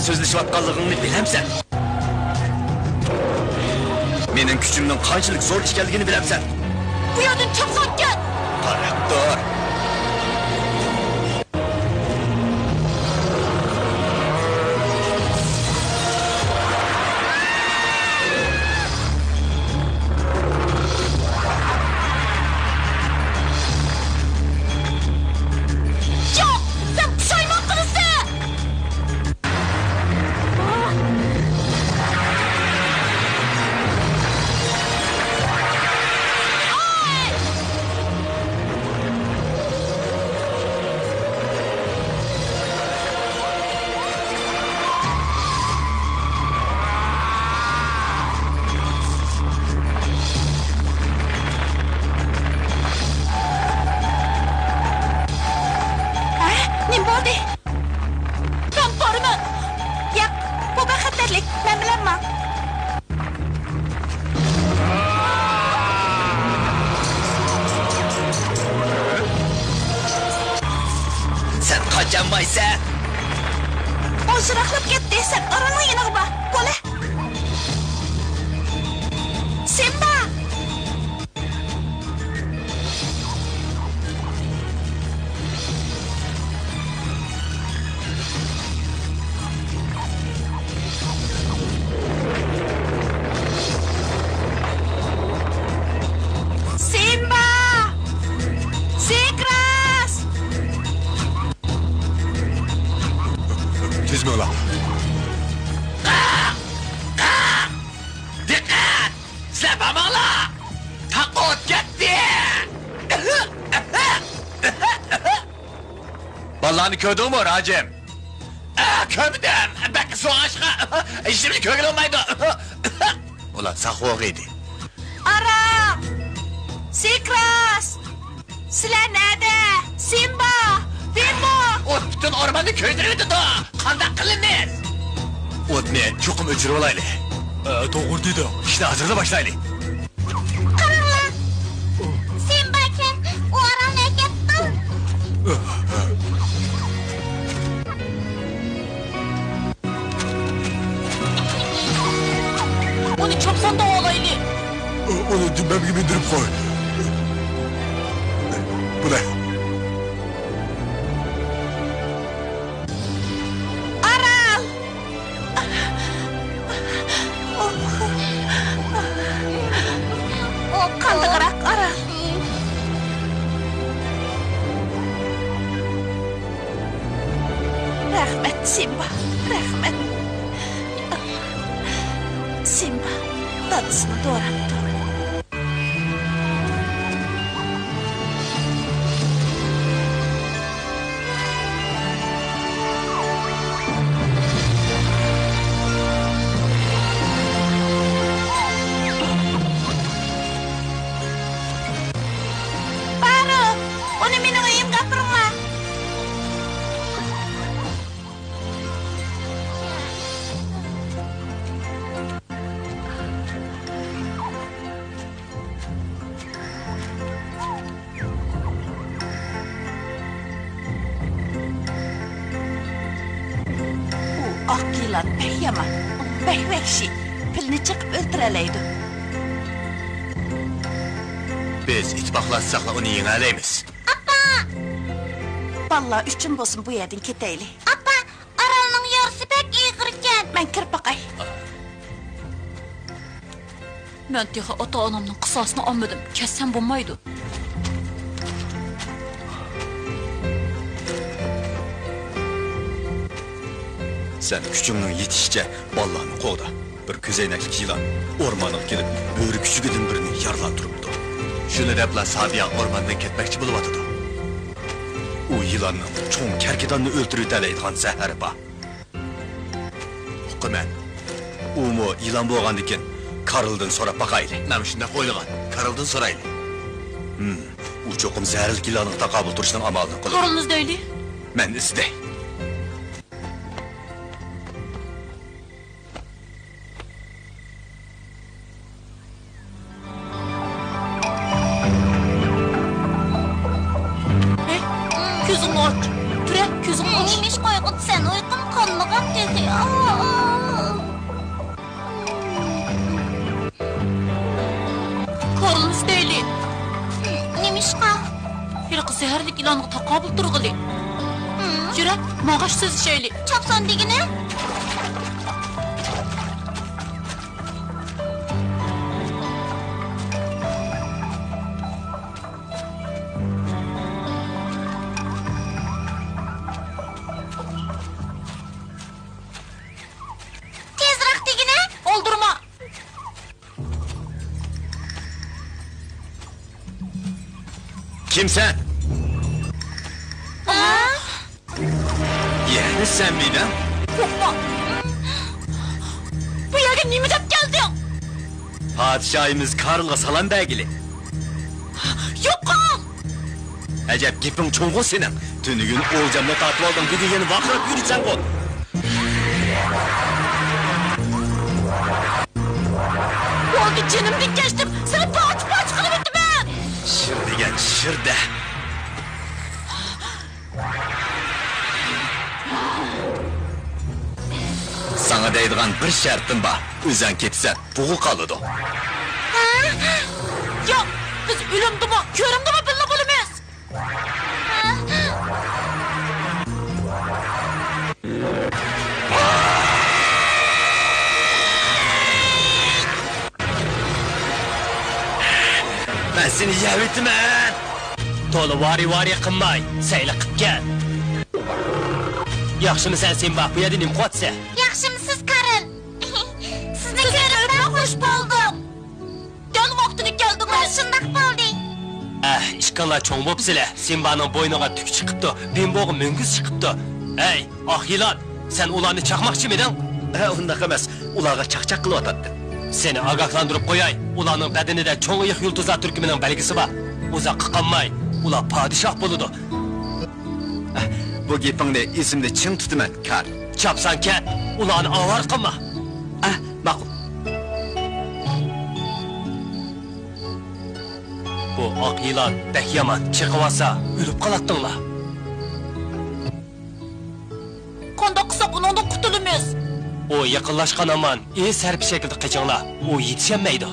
Sözleşivatqanlığını bilemsen. Menin küçümün qanchalik zo'r ekanligini bilemsen. Bu yerdan chiqsan ket. Qarab tur. olmaysa. Ozuraqlab ket desem, Aral'ın yanına bak. Bola. Simba. Simba. Sigras. Tezme ulan. Dikkat! Sizler bakmanglar! Taqqot ketdi! Ballarni ko'rdingmi, Rajim? Ko'rdim. Belki soğan aşkı. Şimdi kögül olmaydı. Ulan saqvoq edi. Ara! Sigras! Sizler nerede? Simba! Bimbo! O bütün ormanı köydürüldü da. Qanday qilamiz? O'tni cho'qim o'chirib olaylik. Doğru dedi. İşte hazırda başlaylik. Qaranglar! Simba ekan, u Aralga ketdi. Onu çopsan da olaylı. Onu dümbem gibi indirip koy. Bu ne? Aral! O kandıqırak Aral. Rahmet Simba, rahmet. Simba, dadısını doğrattı. Baru, onu minum uyum kapırma. U ak yılan pek yaman, pek vahşi. Pilini çıkıp öldüreleydi. Biz itibaqlaşsaqla onu yengələyimiz. Vallahi üçün bolsun bu yerden keteyli. Apa, Aral'ın yarısı pek iyi kırıkken. Ben kirip bakay. Ben diye ata-anamның qısasını almadım. Kessem bulmaydı. Sen küçüğünün yetişçe ballarını qoğda. Bir küzeynəklik yılan ormanıp gelip böğrü küçüğüdün birini yarlan duruptu. Şunu depla Sabiya ormandan ketmekçi buluvadıdı. O yılanın çoğun kerkedanını öldürü deleydiğen zəhəri ba. Hükümen, o mu yılan boğandıken Karıl'dan sonra bakaylı. Ben şunda koyluğan, Karıl'dan soraylı. O çoğum zəhərlik yılanın takabül duruşunun amalını kılır. Karılınız değil. Ben istey. Gözün aç. Türe, gözün aç. Neymiş koygut sen uykum konmagan dedi. Karılınız değil. Neymiş ka? Bir kız zehirlik ilanı takabül durğulu. Jüre, mağaş söz şeyli. Çapsan digine? Tezrak digine? Oldurma. Kimsen? Ha? Yani sen miyden? Korkma. Bu yerge nimi dep geldi ya? Padişahımız Karıl'a salam belgili. Yok ha. Acep gipin çoğun senin. Tünügün olcamla tatlı oldun, bir yeni vakırıp yürüyeceksin kol. Oldu canımdan geçtim. Seni paç kılıverdim ben. Şır degen şır de. Sana deydigan bir şartım var. Özün ketsen, buğu kalıdı. Ya biz ölümdü mü, körümdü mü bilme bulumuz. Ben seni yevitim ben. To'la vari qilmay, sayli qilib kel. Yaxshimi sen bak bu yerda nim qotsa? Yaxshimisiz Karl? Sizni ko'rib xush bo'ldim. Gel vaktini geldi mi? Shundoq bo'ldi. İşkanlar çoğun bo'psizlar. Simbaning bo'yniga tuk chiqibdi, Bimbo'ga munguz chiqibdi. Ey, oq yilon, sen ularni chaqmoqchimiding? Undaqa emas, ularga chaqchaq qilib atatdi. Seni agahlantirib qo'yay. Ularning badanida cho'ng iyiq yulduzlar turkumining belgisi bor. Uzoqqa qolmay, ular podshoh bo'ladi. Bu gapingni esimda chin tutaman, Kar. Chapsan ket, ularni avar qilma. Ma'qul. Bu oq yilon bek yomon chiqivasa, o'lib qolatdinglar. Konda kısa bunun da kutulumuz. O yaqinlashgan aman, serp şekilde qechinglar. O yetişemaydi.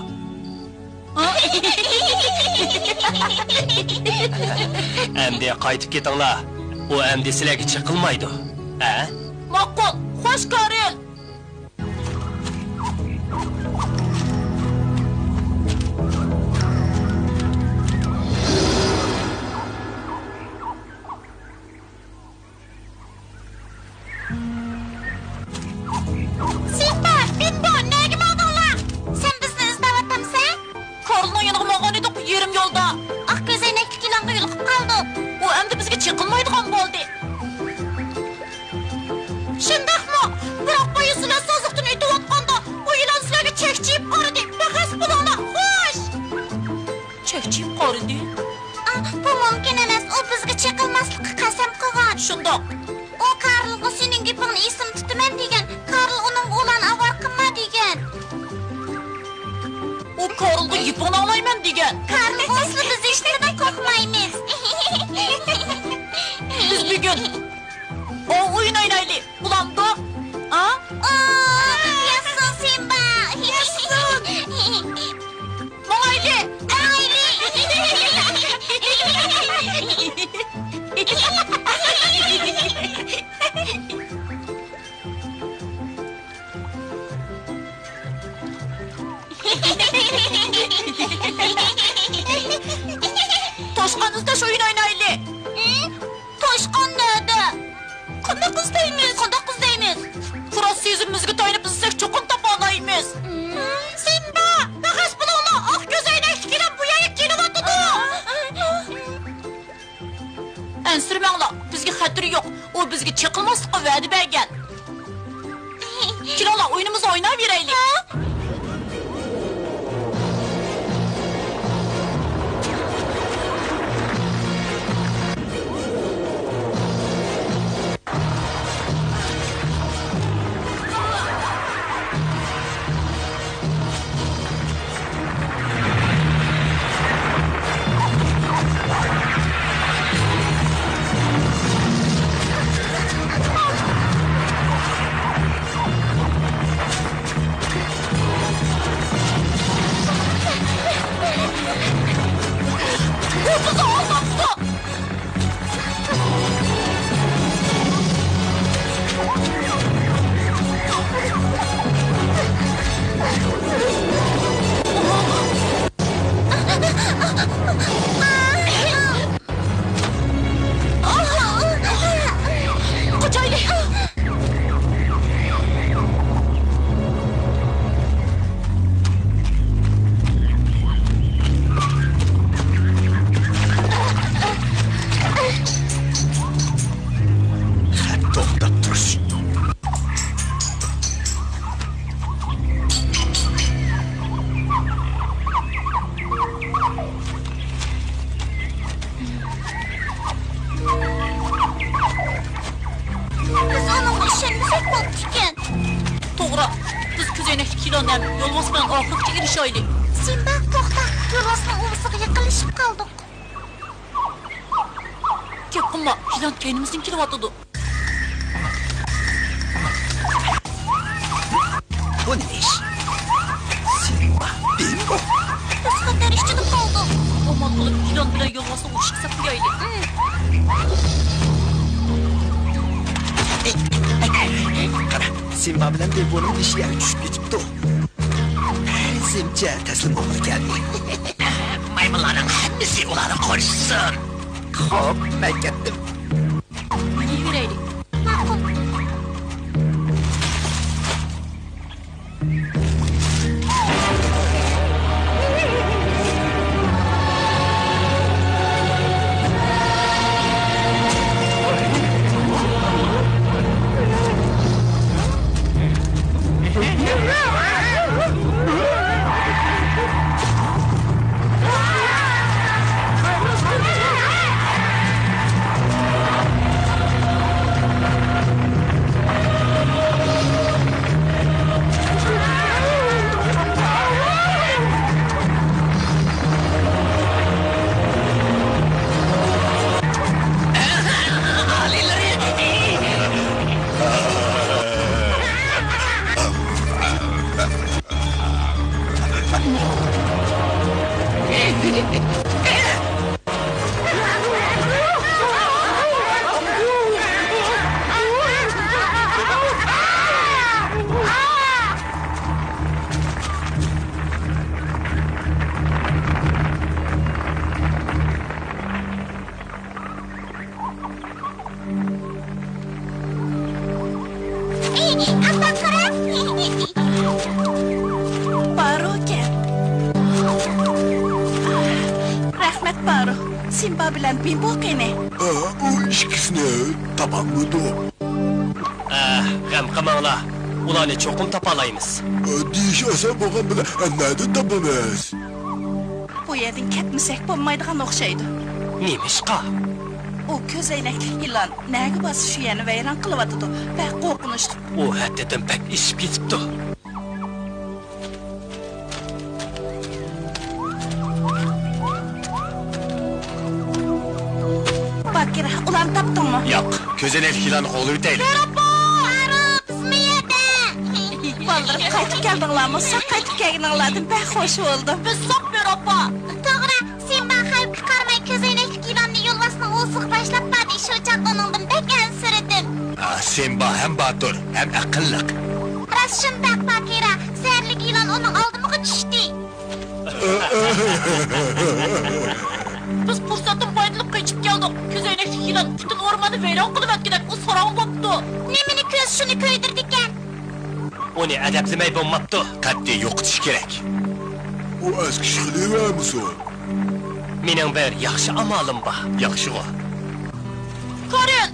Endi qaytib ketinglar. O endi sizlarga chiqilmaydi. Makul, hoş Karel. Simba, Bimbo, nega bo'ldinglar? Sen bizni izlayapsansan? Karl'ın yanığı mağan edik yerim yolda. Oq ko'zoynakli ilonga yo'liqib qoldik. O endi bizga çıkılmaydigan bo'ldi. Shundaqmi? Biroq boya sizlar soziqdan o'tayotganda, bu ilon sizlarga chekchiyib qaradi. Bahas bo'linglar. Xo'sh. Çekçiyim qarıdı. Bu mumkin emas. U bizga chiqilmaslikka qasam qilgan. Şundak. O Karl'ga sening gapingni esim tutaman degan. Karl uning o'g'lini avar qilma degan. O Karl'da yipini alayman degan. Karl o'sli biz eshitmadan qo'rqmaymiz. Biz bir gün o oyun oynaylı. Bulandı. Ha? Yaşasın Simba. Yaşasın. Mağaylı. Toşkanızda şu oyun oynaylı. Toshqon nerede? Qanday qiz deymiz? Qanday qiz deymiz? Fırat yüzümüzü taynıp bizsek çokum tapalayımız. Simba, naqas bulunglar, oq ko'zoynakli kelib bu yerga kelyapti. Ensirmanglar, bizga xatiri yo'q. O bizga chiqilmaslikqa va'da bergan. Kilolar oyunumuzu oynayveraylik. Kilondan yolvos bilan oxirgacha erishaylik. Simba, to'xta. Yo'lbosning uvisiga yaqinlashib qoldik. Gap qilma, kilon kaynimizdan kelyapti. bu ne iş? Simba, Bimbo. Biz kadar işçilik oldu. Aman bulup ilan bilen yolmasına uçuksa kuyaylı. Qara, Simba bilan Bimboning ishiga tushib ketibdi. Simcha taslim bo'lib keldi. Maymunlarning hammasi ularni qo'shsin. Xo'p, men ketdim. Mene vereyli. Ma'qul. Baro, Simba bilan Bimbo qene. O ikisini topamidi. G'am qilmanglar. Ularni cho'qim topalaymiz. Deyish oson bo'lgan bilan nada topamiz. Bu yerdan ketmasak bo'lmaydigan o'xshaydi. Nima ishqa? U ko'zoynakli yilon nega bosib shu yerni vayron qilyotdi va qo'rqinchli. U haddidan pek ishib ketibdi. Bakira, ularni topdingmi? Yo'q, ko'zoynak yilonni qo'lib o'taylik. Ballarım qaytib keldinglarmi? Saq qaytib kelganinglardan bek xush bo'ldim. Biz sop ver opa. To'g'ri, sen ben xavf chiqarmay ko'zoynakli yilonni yo'lbosni o'siq boshlab berdi. Shu chaqoningdan bek ansiradim. Simba ham batur, ham aqlliq. Rost shundoq Bakira, sehrli yilon uning oldimiga tushdi. Biz fursatdan foydalanib qaytib keldik. Ko'zoynakli yılan bütün ormanı vayron qilib atgan u so'rong bo'pti. Nemini ko'z shuni ko'ydirdi ekan. Uni adablamay bo'lmabdi. Qat'iy yo'qotish kerak. O eski qilavermisan? Mening bir yaxshi amalim bor. Yaxshi-ku. Ko'rin.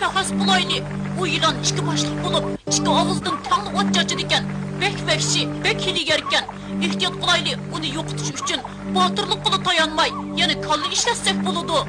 Faqat bulayli. U yılan ikki boshliq bo'lib, ikki og'izdan tangli o't chachidi ekan. Bek vahshiy, bek hiligar ekan. Ehtiyot qilayli, uni yo'qotish uchun botirlik qilib tayanmay, yana kalli ishlatsak bo'ladi.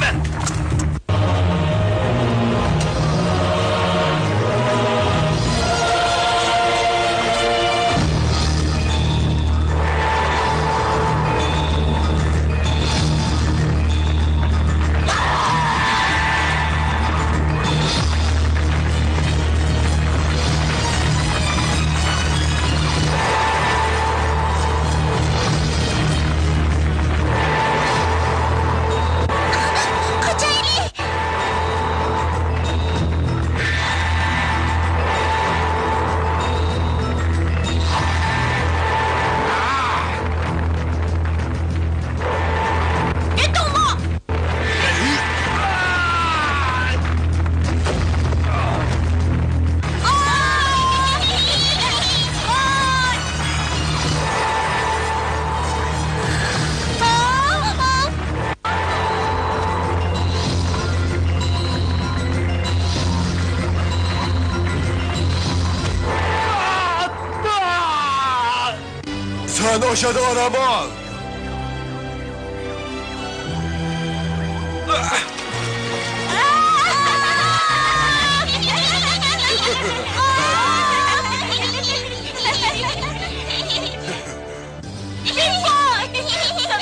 başlayman. Kocaeli! Etoma! Sen aşağıda araba al.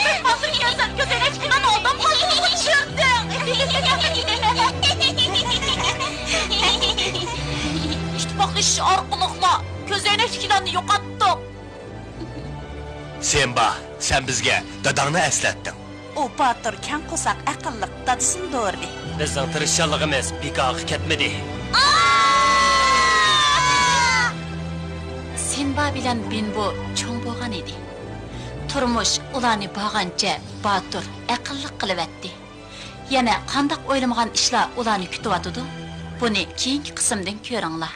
Sen hazırken sen gözeneçkinden oldun, başımı uçurdun. İşte bak iş arqılıqla közeynekçilerini yo'qotdik. Simba, sen bizga dadangni eslatding. U Batur kan qo'saq aqlliq dadisini do'rdi. Bizning tirishchanligimiz bekorga ketmadi. Sinba bilan Binbo cho'ng bo'lgan edi. Turmush ularni bağancha Batur aqlliq qilibatdi. Yana qandaq o'ylamagan ishlar ularni kutyotdi. Buni keyingi qismdan ko'ringlar.